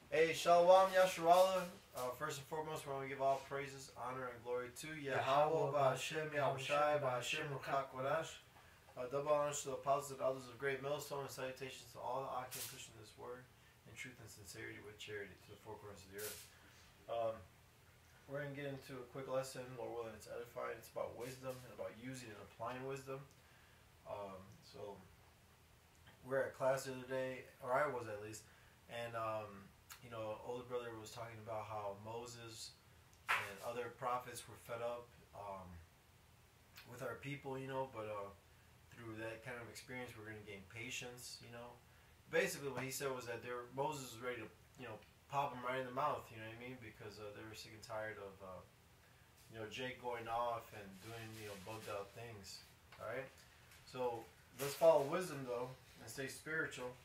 Hey, Shalom Yasharallah. First and foremost, we want to give all praises, honor, and glory to Yahweh, Ba'Hashem, Yahushai, Ba'Hashem, Ruchak Kodash. Double honors to the apostles and elders of Great Millstone, and salutations to all the Akim pushing this word in truth and sincerity with charity to the four corners of the earth. We're going to get into a quick lesson, Lord willing, it's edifying. It's about wisdom and about using and applying wisdom. So, we're at class the other day, or I was at least, and older brother was talking about how Moses and other prophets were fed up with our people, but through that kind of experience, we're going to gain patience, Basically, what he said was that Moses was ready to, pop them right in the mouth, you know what I mean? Because they were sick and tired of, Jake going off and doing, bugged out things, alright? So, let's follow wisdom, though, and stay spiritual.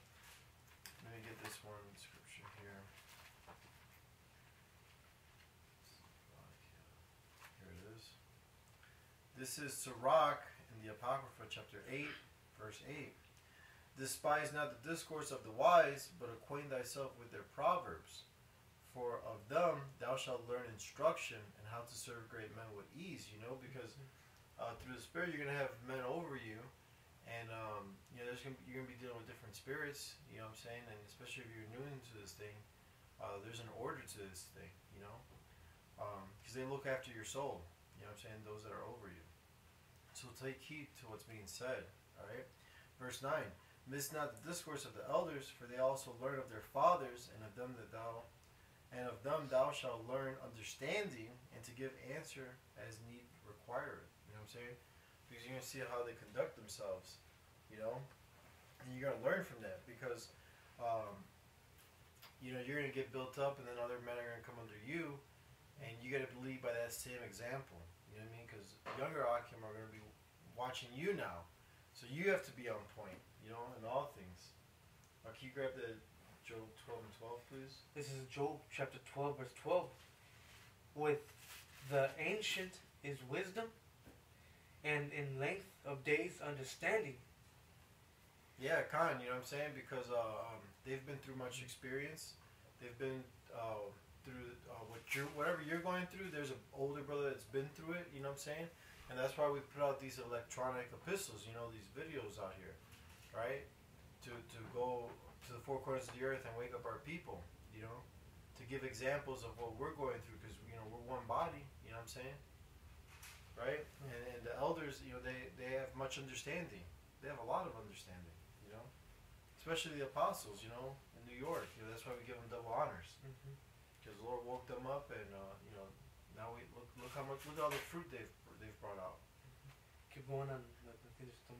Let me get this one scripture here. Here it is. This is Sirach in the Apocrypha, chapter 8, verse 8. Despise not the discourse of the wise, but acquaint thyself with their proverbs. For of them thou shalt learn instruction and how to serve great men with ease, because through the Spirit you're going to have men over you. And you're gonna be dealing with different spirits, you know what I'm saying, and especially if you're new into this thing, there's an order to this thing, because they look after your soul, you know what I'm saying, those that are over you. So take heed to what's being said, all right. Verse 9: Miss not the discourse of the elders, for they also learn of their fathers, and of them thou shalt learn understanding, and to give answer as need requireth. You know what I'm saying? Because you're going to see how they conduct themselves, and you're going to learn from that, because you're going to get built up, and then other men are going to come under you, and you got to lead by that same example, you know what I mean? Because younger Akim are going to be watching you now, so you have to be on point, in all things. Can you grab the Job 12 and 12, please? This is Job chapter 12, verse 12. With the ancient is wisdom, and in length of days understanding. Yeah, kind, you know what I'm saying? Because they've been through much experience. They've been through whatever you're going through. There's an older brother that's been through it, you know what I'm saying? And that's why we put out these electronic epistles, these videos out here, right? To go to the four corners of the earth and wake up our people, to give examples of what we're going through, because, we're one body, you know what I'm saying? Right? And the elders, they have much understanding. They have a lot of understanding, especially the apostles, in New York. That's why we give them double honors, because the Lord woke them up, and now we look how much, look at all the fruit they've brought out. Keep going on. I think it's the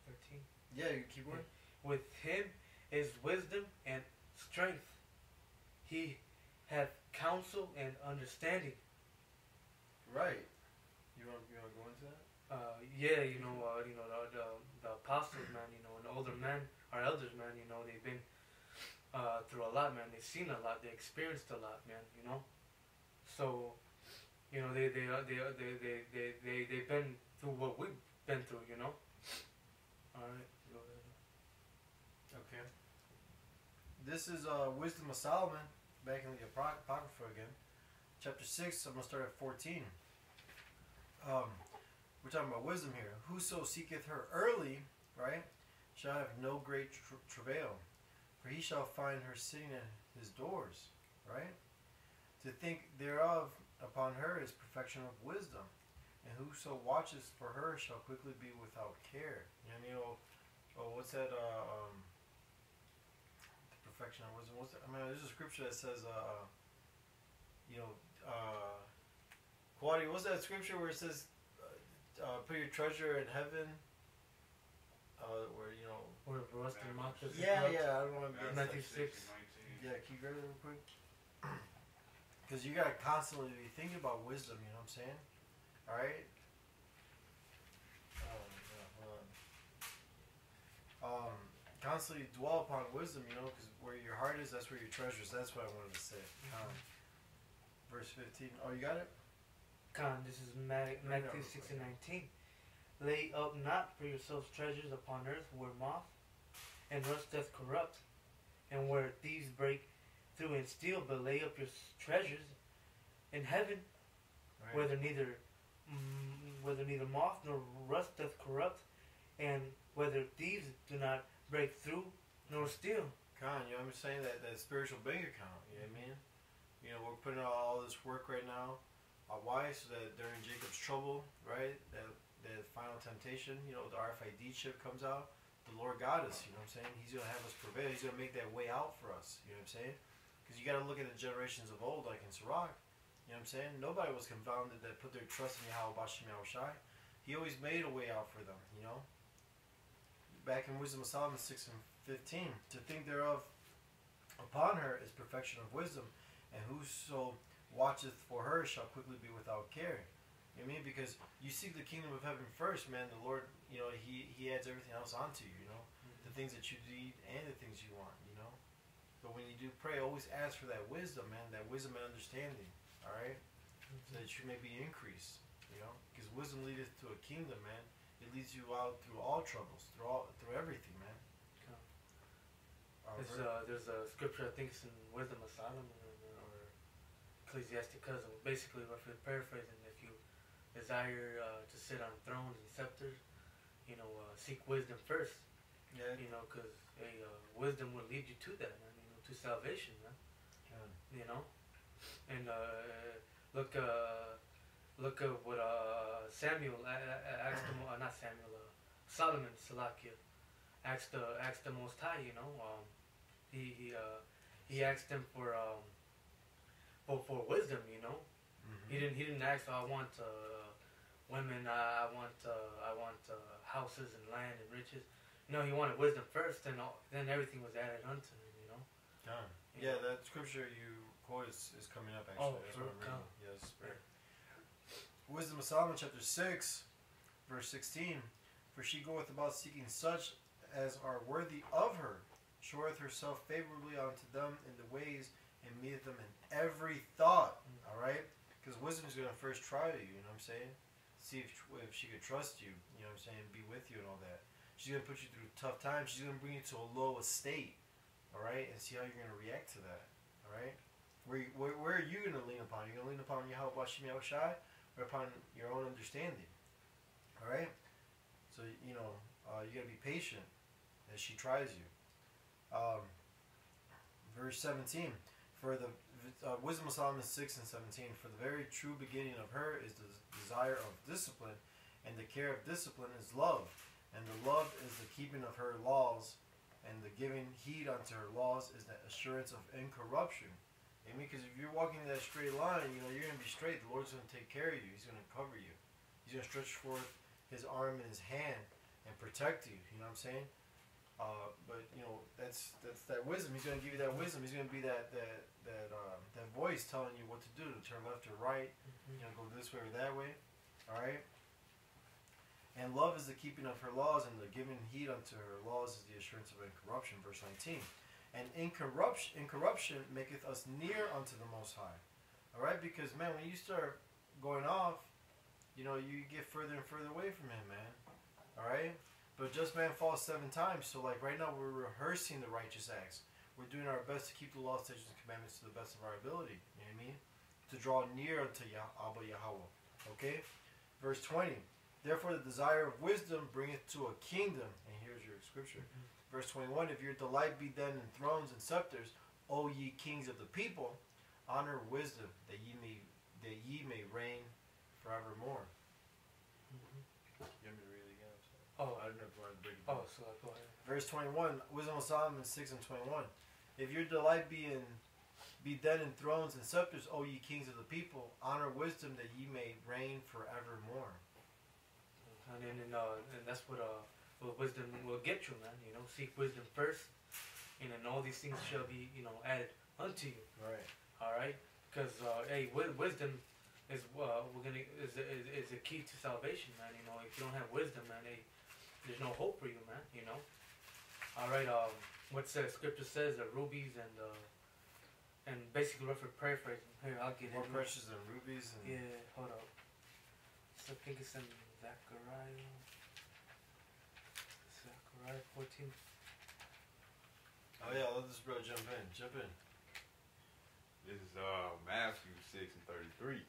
13. Yeah, you keep going. With him is wisdom and strength. He hath counsel and understanding. Right. You want to go into that? The apostles, man, and older men, our elders, man, they've been through a lot, man. They've seen a lot. They experienced a lot, man. So, they've been through what we've been through, All right. Go ahead. Okay. This is Wisdom of Solomon, back in the Apocrypha again, chapter 6. I'm gonna start at 14. We're talking about wisdom here. Whoso seeketh her early, right, shall have no great travail, for he shall find her sitting at his doors, right? To think thereof upon her is perfection of wisdom, and whoso watches for her shall quickly be without care. What's that? The perfection of wisdom. There's a scripture that says, Quadi, what's that scripture where it says, put your treasure in heaven? Where rust and moth doesn't Yeah, corrupt. I don't want to get Matthew 6. Yeah, can you grab it real quick? Because you gotta constantly be thinking about wisdom, you know what I'm saying? Alright? Constantly dwell upon wisdom, because where your heart is, that's where your treasure is. That's what I wanted to say. Verse 15. Oh, you got it? This is Matthew 6 and 19. Lay up not for yourselves treasures upon earth, where moth and rust doth corrupt, and where thieves break and steal, but lay up your treasures in heaven, Right. whether neither moth nor rust doth corrupt, and whether thieves do not break through nor steal. Con, you know what I'm saying? That spiritual bank account, you know what I mean? You know, we're putting out all this work right now. Why? So that during Jacob's trouble, right? That final temptation, you know, the RFID chip comes out. The Lord got us, you know what I'm saying? He's going to have us prevail. He's going to make that way out for us, you know what I'm saying? Because you got to look at the generations of old, like in Sirach, you know what I'm saying? Nobody was confounded that put their trust in Yahweh Bashim Yahushai. He always made a way out for them, you know? Back in Wisdom of Solomon 6 and 15, to think thereof upon her is perfection of wisdom, and whoso watcheth for her shall quickly be without care. You know what I mean? Because you seek the kingdom of heaven first, man. The Lord, you know, He adds everything else onto you, you know? The things that you need and the things you want, you know? But when you do pray, always ask for that wisdom, man. That wisdom and understanding, alright? So that you may be increased, you know? Because wisdom leadeth to a kingdom, man. It leads you out through all troubles, through everything, man. There's a scripture, I think it's in Wisdom of Solomon or Ecclesiasticus, basically roughly paraphrasing. If you desire to sit on thrones and scepters, you know, seek wisdom first. Yeah. You know, because wisdom will lead you to that, man. You know, to salvation, man. Yeah. You know, and look at what Samuel asked him, not Samuel, Solomon, Salakia, asked the Most High. You know, he asked him for wisdom. You know, he didn't ask, I want women, I want houses and land and riches. No, he wanted wisdom first, and then everything was added unto him. You know. Yeah, that scripture you quote is coming up actually. That's what I'm reading. Yes. Right. Wisdom of Solomon, chapter 6, verse 16. For she goeth about seeking such as are worthy of her, showeth herself favorably unto them in the ways, and meeteth them in every thought. Alright? Because wisdom is going to first try you, you know what I'm saying? See if she could trust you, you know what I'm saying? Be with you and all that. She's going to put you through tough times. She's going to bring you to a low estate. Alright? And see how you're going to react to that. Alright? Where are you going to lean upon? You're going to lean upon Yahweh Bashim Yahushai, or upon your own understanding. Alright? So, you know, you got to be patient as she tries you. Verse 17. For the Wisdom of Solomon 6 and 17. For the very true beginning of her is the desire of discipline, and the care of discipline is love. And the love is the keeping of her laws, and the giving heed unto her laws is the assurance of incorruption. I mean, because if you're walking that straight line, you know, you're going to be straight. The Lord's going to take care of you. He's going to cover you. He's going to stretch forth His arm and His hand and protect you. You know what I'm saying? But, you know, that's that wisdom. He's going to give you that wisdom. He's going to be that voice telling you what to do, to turn left or right, you know, go this way or that way. All right? And love is the keeping of her laws, and the giving heed unto her laws is the assurance of incorruption. Verse 19. And incorruption maketh us near unto the Most High. Alright? Because, man, when you start going off, you know, you get further and further away from Him, man. Alright? But just man falls 7 times. So, like, right now we're rehearsing the righteous acts. We're doing our best to keep the law, statutes, and commandments to the best of our ability. You know what I mean? To draw near unto Abba Yahweh. Okay? Verse 20. Therefore the desire of wisdom bringeth to a kingdom. And here's your scripture. Verse 21, if your delight be then in thrones and scepters, O ye kings of the people, honor wisdom, that ye may reign forevermore. You want me to read it again? Oh, I don't know if you want to break it oh, down. so go ahead. Verse 21, Wisdom of Solomon 6 and 21. If your delight be then in thrones and scepters, O ye kings of the people, honor wisdom, that ye may reign forevermore. And that's what wisdom will get you, man. You know, seek wisdom first, and then all these things shall be, you know, added unto you. Right. All right. Because hey, wisdom is is a key to salvation, man. You know, if you don't have wisdom, man, there's no hope for you, man. You know. All right. What scripture says that rubies and basically rough paraphrasing. Here, I'll get it. More precious than rubies. And yeah. Hold up. So I think it's in Zechariah 14. Oh yeah, let this bro jump in. Jump in. This is Matthew 6:33.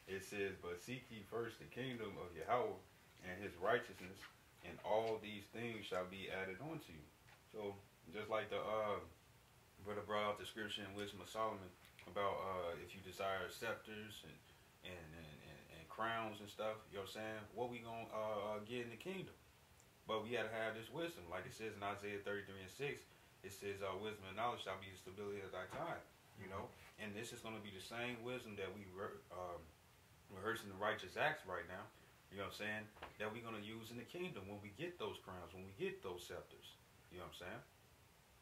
It says, "But seek ye first the kingdom of Yahweh and His righteousness, and all these things shall be added unto you." So, just like the brother brought out the scripture in Wisdom of Solomon about if you desire scepters and crowns and stuff, you know what I'm saying? What we gonna get in the kingdom? But we gotta have this wisdom, like it says in Isaiah 33:6. It says, "Wisdom and knowledge shall be the stability of thy time." You know, and this is gonna be the same wisdom that we rehearsing the righteous acts right now. You know what I'm saying? That we're gonna use in the kingdom when we get those crowns, when we get those scepters. You know what I'm saying?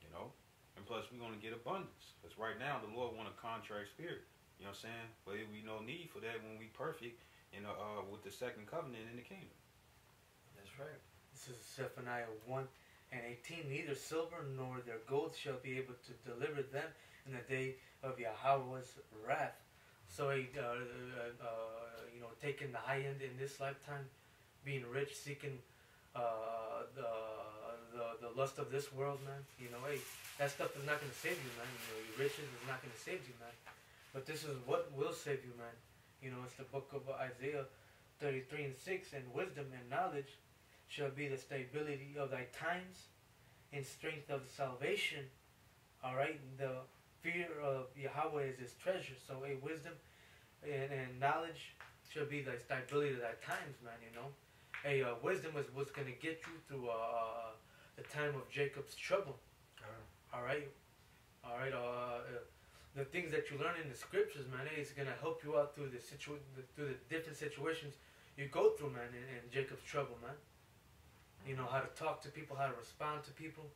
You know, and plus we're gonna get abundance. Because right now the Lord want a contract spirit. You know what I'm saying? But we no need for that when we perfect in with the second covenant in the kingdom. That's right. This is Zephaniah 1:18. Neither silver nor their gold shall be able to deliver them in the day of Yahweh's wrath. So, you know, taking the high end in this lifetime, being rich, seeking the lust of this world, man. You know, hey, that stuff is not going to save you, man. You know, your riches is not going to save you, man. But this is what will save you, man. You know, it's the book of Isaiah 33:6. "And wisdom and knowledge shall be the stability of thy times, and strength of salvation." All right, the fear of Yahweh is His treasure. So, wisdom and knowledge shall be the stability of thy times, man. You know, wisdom is what's gonna get you through the time of Jacob's trouble. All right. The things that you learn in the scriptures, man, it's gonna help you out through through the different situations you go through, man, in Jacob's trouble, man. You know how to talk to people, how to respond to people.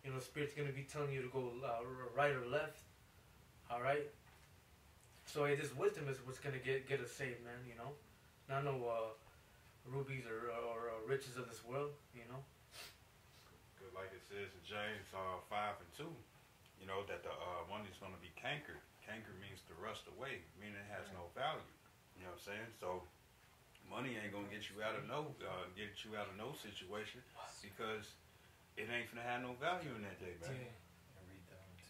You know, Spirit's gonna be telling you to go right or left. All right. So this wisdom is what's gonna get us saved, man. You know, not no rubies or riches of this world. You know. Good, like it says in James 5:2. You know that the money's gonna be cankered. Canker means to rust away, meaning it has no value. You know what I'm saying? So money ain't gonna get you out of no situation because it ain't gonna have no value in that day, man. Yeah. I read down to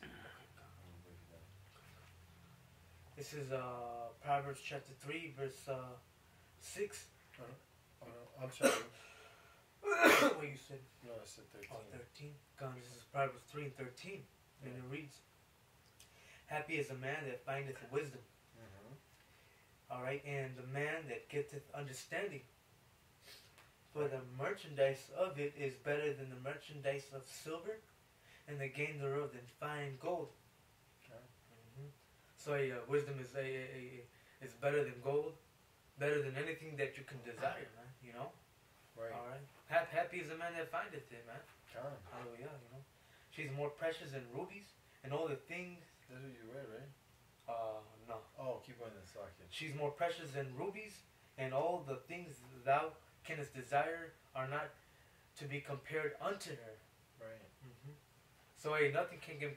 26. This is Proverbs chapter 3, verse 6. Oh, no, I'm sorry. What you said? No, I said 13. Oh, 13. God, this is Proverbs 3:13. And it reads, "Happy is a man that findeth wisdom." All right, and the man that getteth understanding. For the merchandise of it is better than the merchandise of silver, and the gain thereof than fine gold. So wisdom is better than gold, better than anything that you can desire, man. You know. Right. All right. Happy is the man that findeth it, man. Come. Hallelujah. You know, she's more precious than rubies, and all the things. That's what you read, right? No. Oh, keep going in socket. She's more precious than rubies, and all the things thou canst desire are not to be compared unto her. Right. So nothing can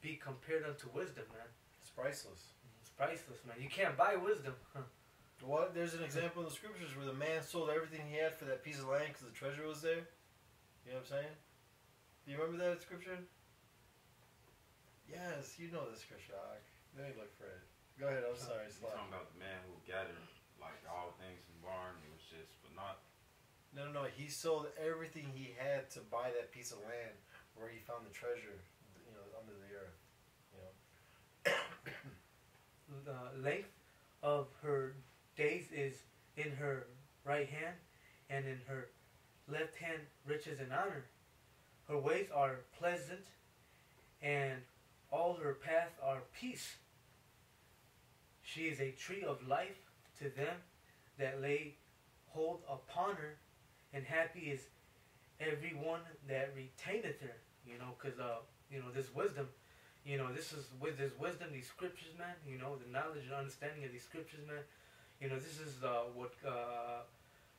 be compared unto wisdom, man. It's priceless. It's priceless, man. You can't buy wisdom. Well, there's an example in the scriptures where the man sold everything he had for that piece of land because the treasure was there. You know what I'm saying? Do you remember that scripture? Yes, you know the scripture. Let me look for it. Go ahead. I'm sorry. You're talking about the man who gathered like all things in the barn. It was just for naught. No. He sold everything he had to buy that piece of land where he found the treasure, you know, under the earth. You know. The length of her days is in her right hand, and in her left hand riches and honor. Her ways are pleasant, and all her paths are peace. She is a tree of life to them that lay hold upon her, and happy is everyone that retaineth her. You know, because you know, this wisdom, you know, this wisdom, these scriptures, man. You know, the knowledge and understanding of these scriptures, man. You know, this is what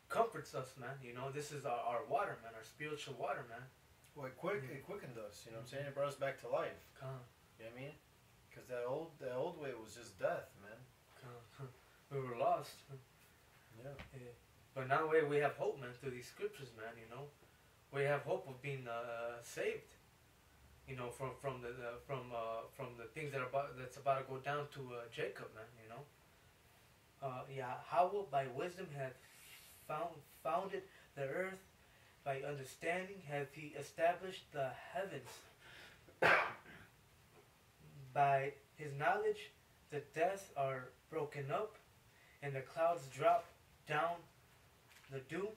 comforts us, man. You know, this is our water, man, our spiritual water, man. Well, it quickened us. You know what I'm saying? It brought us back to life. You know what I mean? Because that old way was just death, man. We were lost. Yeah. But now we have hope, man, through these scriptures, man. You know, we have hope of being saved. You know, from the things that's about to go down to Jacob, man. You know. Yahweh by wisdom hath founded the earth. By understanding hath he established the heavens. By his knowledge the depths are broken up, and the clouds drop down the dew.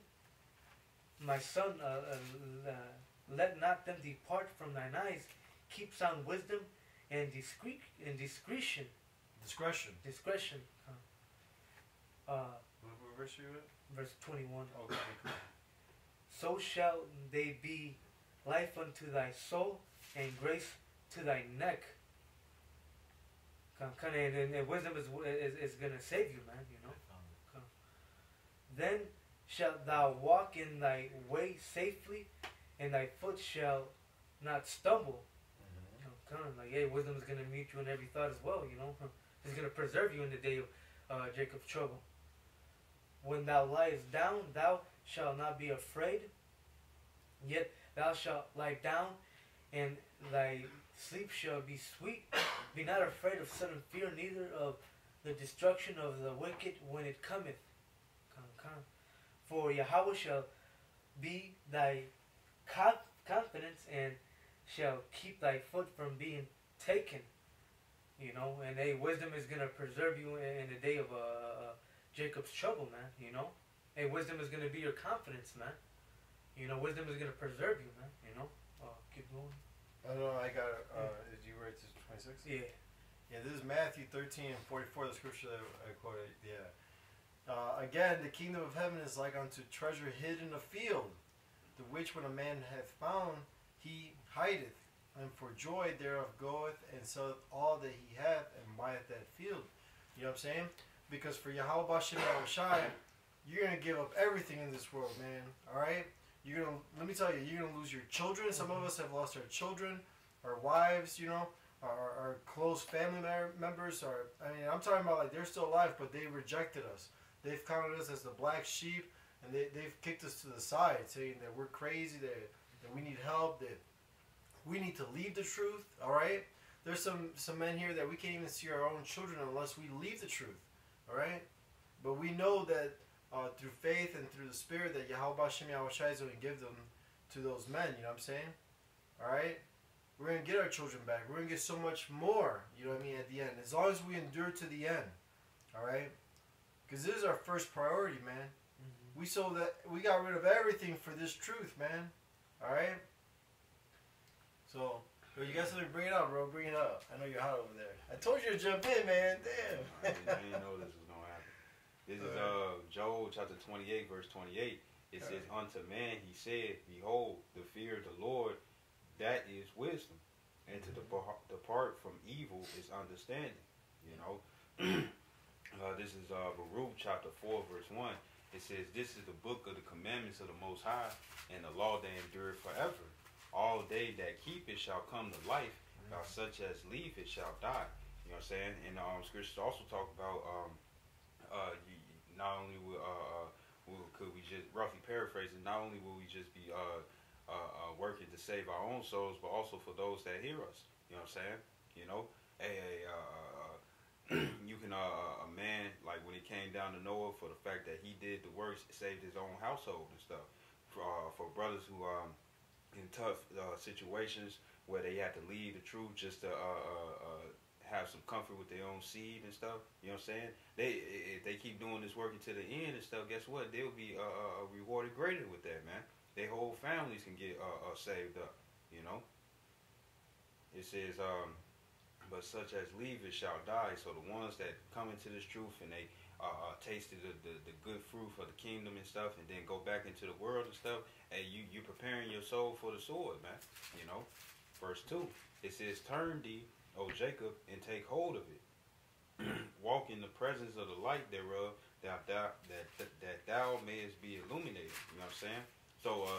My son, let not them depart from thine eyes. Keep sound wisdom and discretion. Discretion. What verse are you at? Verse 21. Okay, cool. So shall they be life unto thy soul and grace to thy neck. And wisdom is gonna save you, man. You know. Then shalt thou walk in thy way safely, and thy foot shall not stumble. Like, hey, wisdom is gonna meet you in every thought as well. You know, it's gonna preserve you in the day of Jacob's trouble. When thou liest down, thou shalt not be afraid. Yet thou shalt lie down, and thy sleep shall be sweet. Be not afraid of sudden fear, neither of the destruction of the wicked when it cometh. For Yahweh shall be thy confidence, and shall keep thy foot from being taken. You know, and hey, wisdom is gonna preserve you in the day of Jacob's trouble, man. You know, hey, wisdom is gonna be your confidence, man. You know, wisdom is gonna preserve you, man. You know, keep going. I don't know. I got it. Did you write to 26? Yeah. Yeah, this is Matthew 13:44, the scripture that I quoted. Yeah. Again, the kingdom of heaven is like unto treasure hid in a field, the which when a man hath found, he hideth, and for joy thereof goeth and selleth all that he hath, and buyeth that field. You know what I'm saying? Because for Yahweh Bashem Yahushai, you're going to give up everything in this world, man. Alright? You're gonna, let me tell you, you're going to lose your children. Some of us have lost our children, our wives, you know, our close family members. I'm talking about like they're still alive, but they rejected us. They've counted us as the black sheep, and they've kicked us to the side, saying that we're crazy, that we need help, that we need to leave the truth, alright? There's some men here that we can't even see our own children unless we leave the truth, alright? But we know that through faith and through the Spirit that Yahweh Bashem Yahushai is going to give them to those men, you know what I'm saying? Alright? We're going to get our children back. We're going to get so much more, you know what I mean, at the end. As long as we endure to the end, alright? Because this is our first priority, man. We got rid of everything for this truth, man. Alright? So, you got something to bring it up, bro. Bring it up. I know you're hot over there. I told you to jump in, man. Damn. I didn't know this was going to happen. This is Joel chapter 28, verse 28. It says, unto man he said, behold, the fear of the Lord, that is wisdom. And to depart from evil is understanding. You know? This is Baruch chapter 4, verse 1. It says, this is the book of the commandments of the Most High, and the law that endureth forever. All they that keep it shall come to life, while such as leave it shall die. You know what I'm saying? And scriptures also talk about not only could we just roughly paraphrase it, not only will we just be working to save our own souls, but also for those that hear us. You know what I'm saying? You know, you can a man, like when it came down to Noah, for the fact that he did the works, saved his own household and stuff. For brothers who in tough situations where they had to leave the truth just to have some comfort with their own seed and stuff. You know what I'm saying? If they keep doing this work until the end and stuff, guess what? They'll be rewarded greater with that, man. Their whole families can get saved up, you know? It says, but such as leave it shall die. So the ones that come into this truth and they tasted the good fruit for the kingdom and stuff, and then go back into the world and stuff, and you preparing your soul for the sword, man. You know? Verse 2, it says, turn thee, O Jacob, and take hold of it. Walk in the presence of the light thereof, that thou mayest be illuminated. You know what I'm saying? So,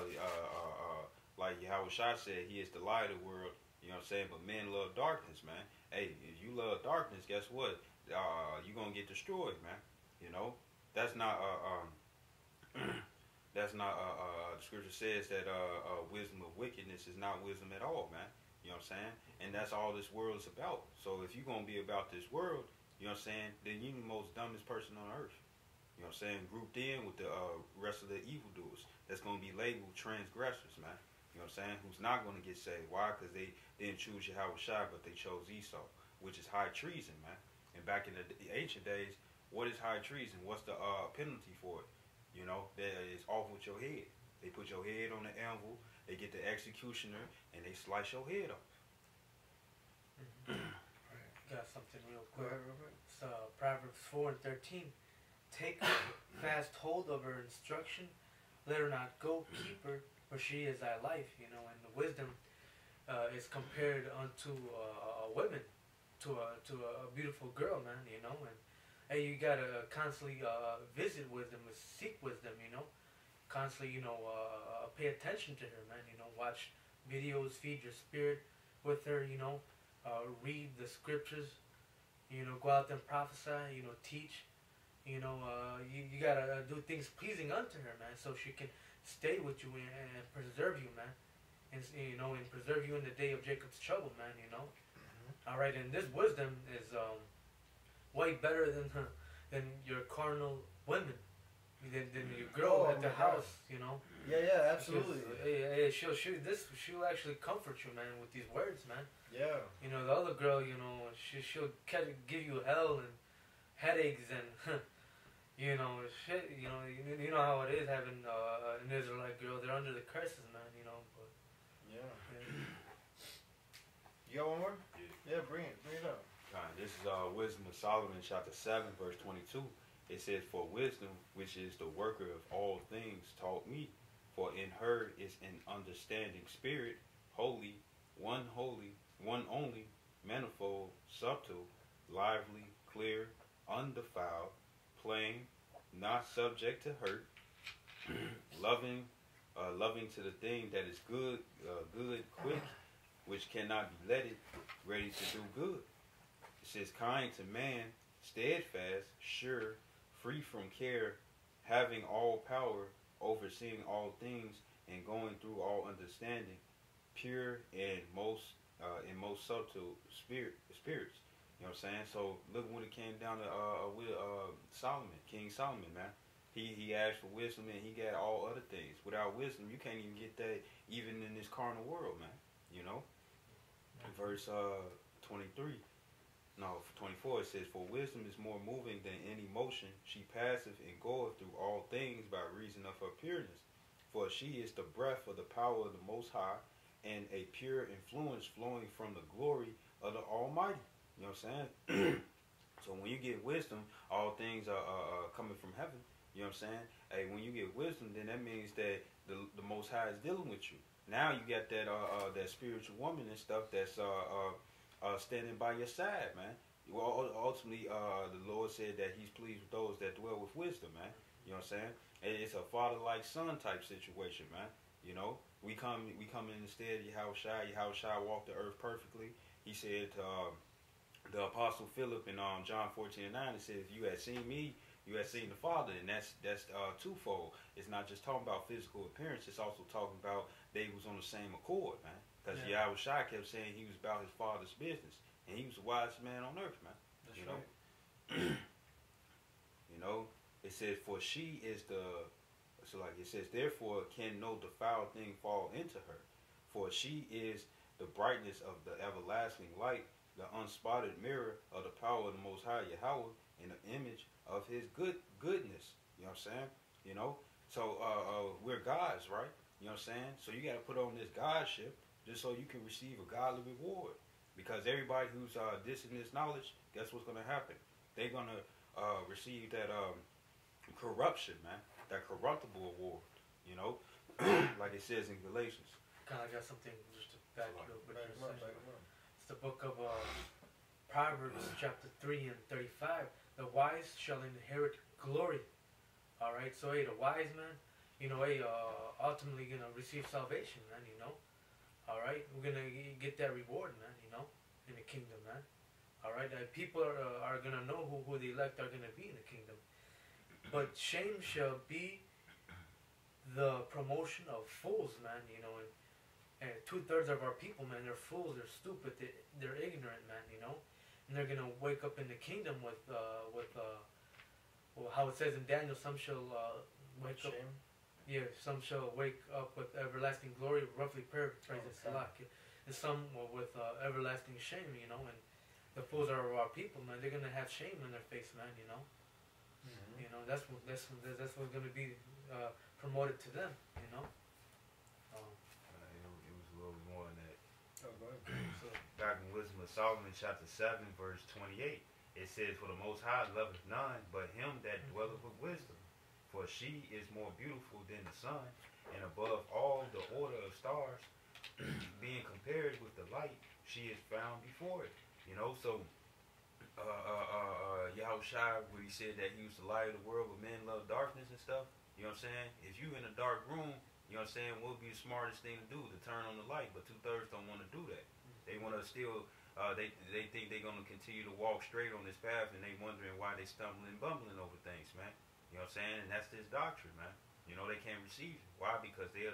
like Yahweh Shai said, he is the light of the world. You know what I'm saying? But men love darkness, man. Hey, if you love darkness, guess what? You're going to get destroyed, man. You know? That's not, the scripture says that wisdom of wickedness is not wisdom at all, man. You You know what I'm saying? And that's all this world is about. So if you're going to be about this world, you know what I'm saying, then you're the most dumbest person on earth. You know what I'm saying? Grouped in with the rest of the evildoers. That's going to be labeled transgressors, man. You know what I'm saying? Who's not going to get saved. Why? Because they didn't choose Yahweh Shai, but they chose Esau, which is high treason, man. And back in the ancient days, what is high treason? What's the penalty for it? You know, that is off with your head. They put your head on the anvil, they get the executioner, and they slice your head off. Got something real quick. It's Proverbs 4:13. Take fast hold of her instruction, let her not go, keep her, for she is thy life. You know, and the wisdom is compared unto a woman, to a beautiful girl, man. You know, and hey, you gotta constantly visit wisdom, seek wisdom. You know, constantly, you know, pay attention to her, man. You know, watch videos, feed your spirit with her. You know, read the scriptures. You know, go out there and prophesy. You know, teach. You know, you gotta do things pleasing unto her, man, so she can stay with you and preserve you, man, and you know, and preserve you in the day of Jacob's trouble, man. You know, all right, and this wisdom is way better than your carnal women, than your girl at the house, you know. Yeah, absolutely. Because, she'll actually comfort you, man, with these words, man. Yeah. You know, the other girl, you know, she'll give you hell and headaches and. You know, shit. You know how it is having an Israelite girl. They're under the curses, man. You know, but yeah. You got one more? Yeah, bring it up. This is Wisdom of Solomon, chapter 7, verse 22. It says, "For wisdom, which is the worker of all things, taught me. For in her is an understanding spirit, holy, one only, manifold, subtle, lively, clear, undefiled, plain, not subject to hurt, loving to the thing that is good, quick, which cannot be letted, ready to do good. It says, kind to man, steadfast, sure, free from care, having all power, overseeing all things, and going through all understanding, pure and most subtle spirits." You know what I'm saying? So look when it came down to with Solomon, King Solomon, man. He asked for wisdom and he got all other things. Without wisdom, you can't even get that even in this carnal world, man. You know? Verse 24, it says, "For wisdom is more moving than any motion. She passeth and goeth through all things by reason of her pureness. For she is the breath of the power of the Most High, and a pure influence flowing from the glory of the Almighty." You know what I'm saying? So when you get wisdom, all things are coming from heaven. You know what I'm saying? Hey, when you get wisdom, then that means that the Most High is dealing with you. Now you got that that spiritual woman and stuff that's standing by your side, man. Well, ultimately, the Lord said that He's pleased with those that dwell with wisdom, man. You know what I'm saying? It's a father-like son type situation, man. You know, we come in instead of Yahweh Shai. Yahweh Shai walked the earth perfectly. He said to the Apostle Philip in John 14:9, it says, "You had seen me, you had seen the Father," and that's twofold. It's not just talking about physical appearance; it's also talking about they was on the same accord, man. Because Yahweh Shai kept saying he was about his Father's business, and he was the wisest man on earth, man. That's you right. know, you know. It says, "For she is the," so like it says, "Therefore can no defiled thing fall into her, for she is the brightness of the everlasting light, the unspotted mirror of the power of the Most High Yahweh, in the image of His goodness." You know what I'm saying? You know, so we're gods, right? You know what I'm saying? So you got to put on this godship just so you can receive a godly reward. Because everybody who's dissing this knowledge, guess what's going to happen? They're going to receive that corruption, man, that corruptible award. You know, like it says in Galatians. Kind of got something just to back you up with your session. Back The book of Proverbs, chapter 3 and 35. The wise shall inherit glory. All right, so hey, the wise man, you know, hey, ultimately gonna receive salvation, man. You know, all right, we're gonna get that reward, man. You know, in the kingdom, man. All right, people are gonna know who the elect are gonna be in the kingdom. But shame shall be the promotion of fools, man. You know, and And 2/3 of our people, man, they're fools, they're stupid, they're ignorant, man, you know? And they're gonna wake up in the kingdom with well, how it says in Daniel, some shall wake up. Shame. Yeah, some shall wake up with everlasting glory, roughly paraphrased, Okay. and some with everlasting shame, you know. And the fools are our people, man. They're gonna have shame in their face, man, you know. Mm-hmm. You know, that's what's gonna be promoted to them, you know. It was a little more than that. Oh, go ahead. So, Back in Wisdom of Solomon, chapter 7, verse 28, it says, "For the Most High loveth none but him that dwelleth with wisdom. For she is more beautiful than the sun, and above all the order of stars, being compared with the light, she is found before it." You know, so Yahushua, when he said that he was the light of the world, but men love darkness and stuff, you know what I'm saying? If you in a dark room, you know what I'm saying, what would be the smartest thing to do? To turn on the light, but 2/3 don't want to do that. They want to still, they think they're going to continue to walk straight on this path, and they wondering why they stumbling and bumbling over things, man. You know what I'm saying? And that's this doctrine, man. You know, they can't receive it. Why? Because they're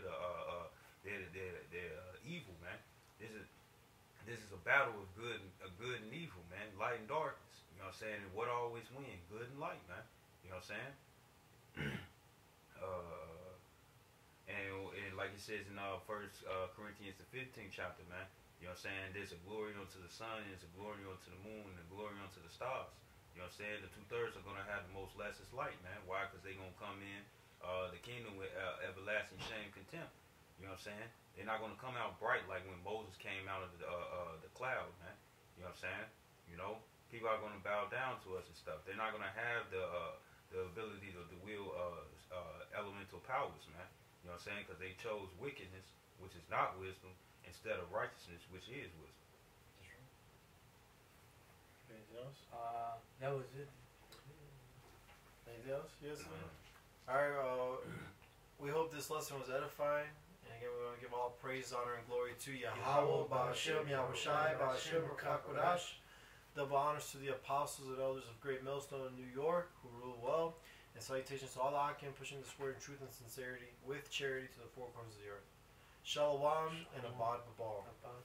evil, man. This is a battle of good and evil, man. Light and darkness. You know what I'm saying? And what always win? Good and light, man. You know what I'm saying? and like it says in First Corinthians the 15th chapter, man. You know what I'm saying? There's a glory unto the sun, and there's a glory unto the moon, and a glory unto the stars. You know what I'm saying? The 2/3 are going to have the most lessest light, man. Why? Because they're going to come in the kingdom with everlasting shame, contempt. You know what I'm saying? They're not going to come out bright like when Moses came out of the cloud, man. You know what I'm saying? You know, people are going to bow down to us and stuff. They're not going to have the ability to wield elemental powers, man. You know what I'm saying? Because they chose wickedness, which is not wisdom, instead of righteousness, which is wisdom. That's right. Anything else? that was it. Anything else? Yes. All right. We hope this lesson was edifying. And again, we want to give all praise, honor, and glory to Yahweh, Ba'ashem, Yahushai, Ba'ashem, Rakakodash. Double honors to the apostles and elders of Great Millstone in New York, who rule well. And salutations to all the Akim pushing this word in truth and sincerity with charity to the four corners of the earth. Shalom and Abad Babal. About-